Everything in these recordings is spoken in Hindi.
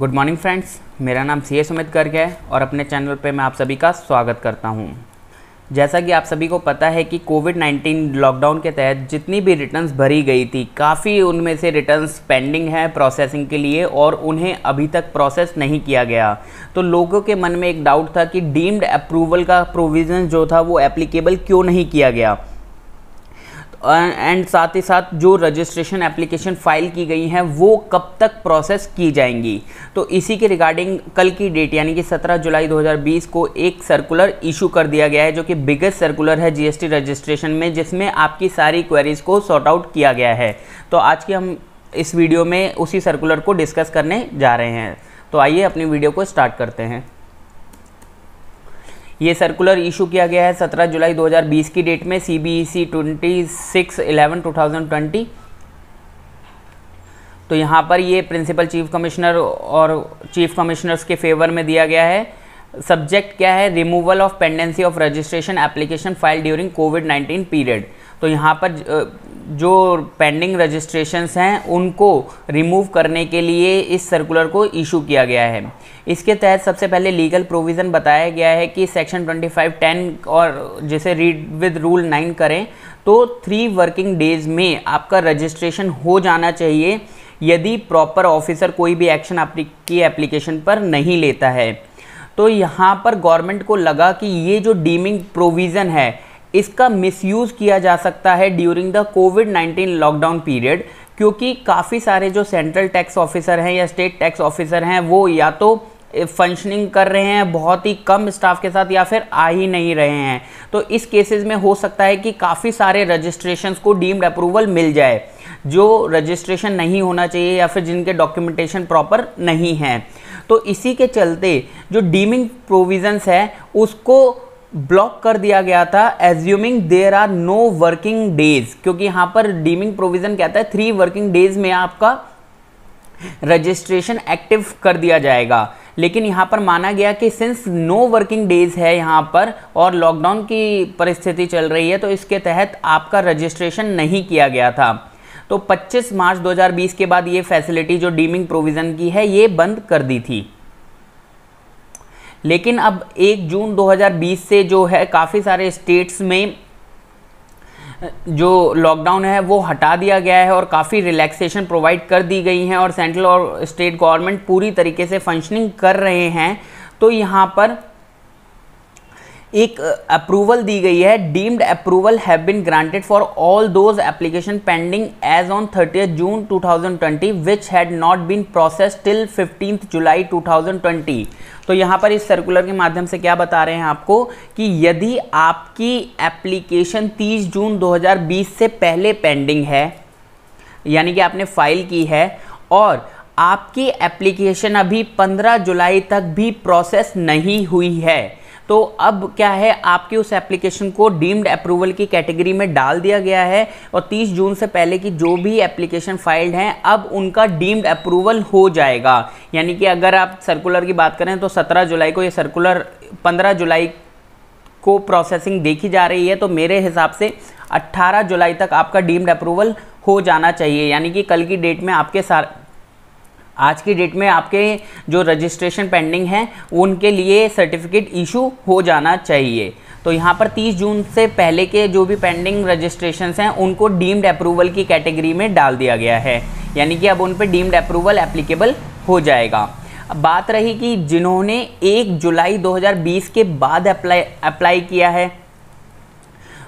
गुड मॉर्निंग फ्रेंड्स, मेरा नाम सी ए सुमित गर्ग है और अपने चैनल पे मैं आप सभी का स्वागत करता हूँ। जैसा कि आप सभी को पता है कि कोविड-19 लॉकडाउन के तहत जितनी भी रिटर्न्स भरी गई थी, काफ़ी उनमें से रिटर्न्स पेंडिंग है प्रोसेसिंग के लिए और उन्हें अभी तक प्रोसेस नहीं किया गया। तो लोगों के मन में एक डाउट था कि डीम्ड अप्रूवल का प्रोविज़न जो था वो एप्लीकेबल क्यों नहीं किया गया, एंड साथ ही साथ जो रजिस्ट्रेशन एप्लीकेशन फ़ाइल की गई हैं वो कब तक प्रोसेस की जाएंगी। तो इसी के रिगार्डिंग कल की डेट यानी कि 17 जुलाई 2020 को एक सर्कुलर इशू कर दिया गया है, जो कि बिगेस्ट सर्कुलर है जीएसटी रजिस्ट्रेशन में, जिसमें आपकी सारी क्वेरीज़ को सॉर्ट आउट किया गया है। तो आज की हम इस वीडियो में उसी सर्कुलर को डिस्कस करने जा रहे हैं। तो आइए अपनी वीडियो को स्टार्ट करते हैं। ये सर्कुलर इशू किया गया है 17 जुलाई 2020 की डेट में CBEC 26/11/2020। तो यहाँ पर ये प्रिंसिपल चीफ कमिश्नर और चीफ कमिश्नर्स के फेवर में दिया गया है। सब्जेक्ट क्या है? Removal of pendency of registration application file during covid period. तो यहाँ पर जो पेंडिंग रजिस्ट्रेशंस हैं उनको रिमूव करने के लिए इस सर्कुलर को इशू किया गया है। इसके तहत सबसे पहले लीगल प्रोविज़न बताया गया है कि सेक्शन 25(10) और जिसे रीड विद रूल 9 करें तो 3 वर्किंग डेज़ में आपका रजिस्ट्रेशन हो जाना चाहिए यदि प्रॉपर ऑफिसर कोई भी एक्शन आपकी एप्लीकेशन पर नहीं लेता है। तो यहाँ पर गवर्नमेंट को लगा कि ये जो डीमिंग प्रोविज़न है इसका मिसयूज़ किया जा सकता है during the covid lockdown period, क्योंकि काफ़ी सारे जो सेंट्रल टैक्स ऑफिसर हैं या स्टेट टैक्स ऑफिसर हैं वो या तो फंक्शनिंग कर रहे हैं बहुत ही कम स्टाफ के साथ या फिर आ ही नहीं रहे हैं। तो इस केसेस में हो सकता है कि काफ़ी सारे रजिस्ट्रेशंस को डीम्ड अप्रूवल मिल जाए जो रजिस्ट्रेशन नहीं होना चाहिए या फिर जिनके डॉक्यूमेंटेशन प्रॉपर नहीं है। तो इसी के चलते जो डीमिंग प्रोविजंस है उसको ब्लॉक कर दिया गया था, assuming there are no working days, क्योंकि यहाँ पर डीमिंग प्रोविज़न कहता है 3 वर्किंग डेज में आपका रजिस्ट्रेशन एक्टिव कर दिया जाएगा। लेकिन यहाँ पर माना गया कि सिंस नो वर्किंग डेज है यहाँ पर और लॉकडाउन की परिस्थिति चल रही है, तो इसके तहत आपका रजिस्ट्रेशन नहीं किया गया था। तो 25 मार्च 2020 के बाद ये फैसिलिटी जो डीमिंग प्रोविज़न की है ये बंद कर दी थी। लेकिन अब 1 जून 2020 से जो है काफ़ी सारे स्टेट्स में जो लॉकडाउन है वो हटा दिया गया है और काफ़ी रिलैक्सेशन प्रोवाइड कर दी गई हैं और सेंट्रल और स्टेट गवर्नमेंट पूरी तरीके से फंक्शनिंग कर रहे हैं। तो यहाँ पर एक अप्रूवल दी गई है, deemed approval have been granted for all those application pending as on 30 June 2020 which had not been processed till 15 July 2020। तो यहाँ पर इस सर्कुलर के माध्यम से क्या बता रहे हैं आपको कि यदि आपकी एप्लीकेशन 30 जून 2020 से पहले पेंडिंग है, यानी कि आपने फाइल की है और आपकी एप्लीकेशन अभी 15 जुलाई तक भी प्रोसेस नहीं हुई है, तो अब क्या है, आपकी उस एप्लीकेशन को डीम्ड अप्रूवल की कैटेगरी में डाल दिया गया है और 30 जून से पहले की जो भी एप्लीकेशन फाइल्ड हैं अब उनका डीम्ड अप्रूवल हो जाएगा। यानी कि अगर आप सर्कुलर की बात करें तो 17 जुलाई को ये सर्कुलर 15 जुलाई को प्रोसेसिंग देखी जा रही है, तो मेरे हिसाब से 18 जुलाई तक आपका डीम्ड अप्रूवल हो जाना चाहिए। यानी कि कल की डेट में आज की डेट में आपके जो रजिस्ट्रेशन पेंडिंग हैं उनके लिए सर्टिफिकेट इशू हो जाना चाहिए। तो यहाँ पर 30 जून से पहले के जो भी पेंडिंग रजिस्ट्रेशंस हैं उनको डीम्ड अप्रूवल की कैटेगरी में डाल दिया गया है, यानी कि अब उन पर डीम्ड अप्रूवल एप्लीकेबल हो जाएगा। अब बात रही कि जिन्होंने 1 जुलाई 2020 के बाद अप्लाई किया है,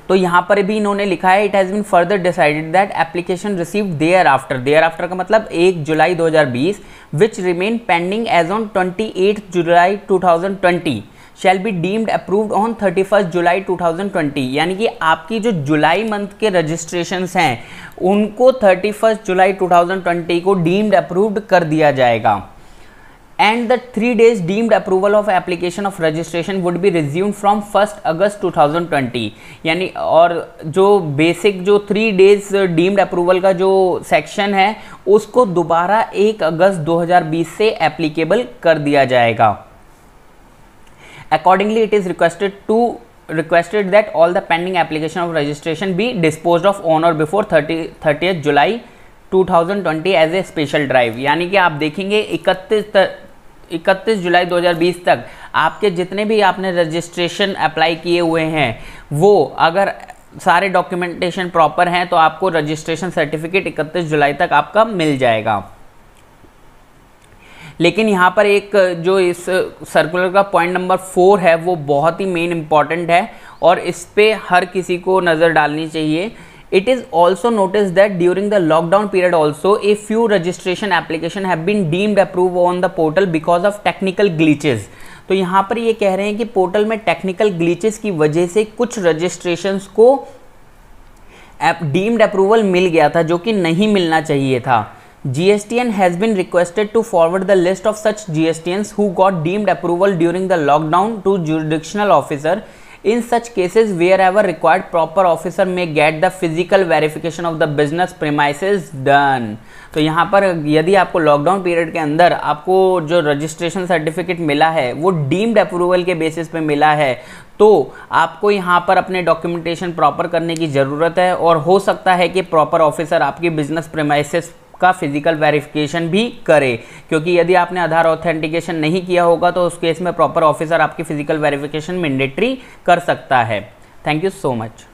तो यहाँ पर भी इन्होंने लिखा है it has been further decided that application received thereafter का मतलब 1 July 2020 which remain pending as on 28 July 2020 shall be deemed approved on 31 July 2020। यानी कि आपकी जो जुलाई मंथ के रजिस्ट्रेशंस हैं उनको 31 जुलाई 2020 को डीम्ड अप्रूव्ड कर दिया जाएगा। And the 3 days deemed approval of application of registration would be resumed from 1 अगस्त 2020। यानी और जो बेसिक जो 3 days deemed approval का जो सेक्शन है उसको दोबारा 1 अगस्त 2020 से एप्लीकेबल कर दिया जाएगा। Accordingly, it is requested that all the pending application of registration be disposed of on or before 30th July 2020 as a special drive. यानी कि आप देखेंगे 31 जुलाई 2020 तक आपके जितने भी आपने रजिस्ट्रेशन अप्लाई किए हुए हैं वो अगर सारे डॉक्यूमेंटेशन प्रॉपर हैं तो आपको रजिस्ट्रेशन सर्टिफिकेट 31 जुलाई तक आपका मिल जाएगा। लेकिन यहाँ पर एक जो इस सर्कुलर का पॉइंट नंबर 4 है वो बहुत ही मेन इंपॉर्टेंट है और इस पे हर किसी को नज़र डालनी चाहिए। It is also noticed that during the lockdown period also a few registration application have been deemed approved on the portal because of technical glitches। तो यहाँ पर ये कह रहे हैं कि पोर्टल में टेक्निकल ग्लिचेस की वजह से कुछ रजिस्ट्रेशंस को डीम्ड अप्रूवल मिल गया था जो कि नहीं मिलना चाहिए था। GSTN has been requested to forward the list of such GSTNs who got deemed approval during the lockdown to jurisdictional officer. In such cases, wherever required, proper officer may get the physical verification of the business premises done। तो यहाँ पर यदि आपको लॉकडाउन पीरियड के अंदर आपको जो रजिस्ट्रेशन सर्टिफिकेट मिला है वो डीम्ड अप्रूवल के बेसिस पे मिला है तो आपको यहाँ पर अपने डॉक्यूमेंटेशन प्रॉपर करने की ज़रूरत है और हो सकता है कि प्रॉपर ऑफिसर आपकी बिजनेस प्रीमाइसेस का फिजिकल वेरिफिकेशन भी करे, क्योंकि यदि आपने आधार ऑथेंटिकेशन नहीं किया होगा तो उस केस में प्रॉपर ऑफिसर आपकी फिजिकल वेरिफिकेशन मैंडेटरी कर सकता है। Thank you so much.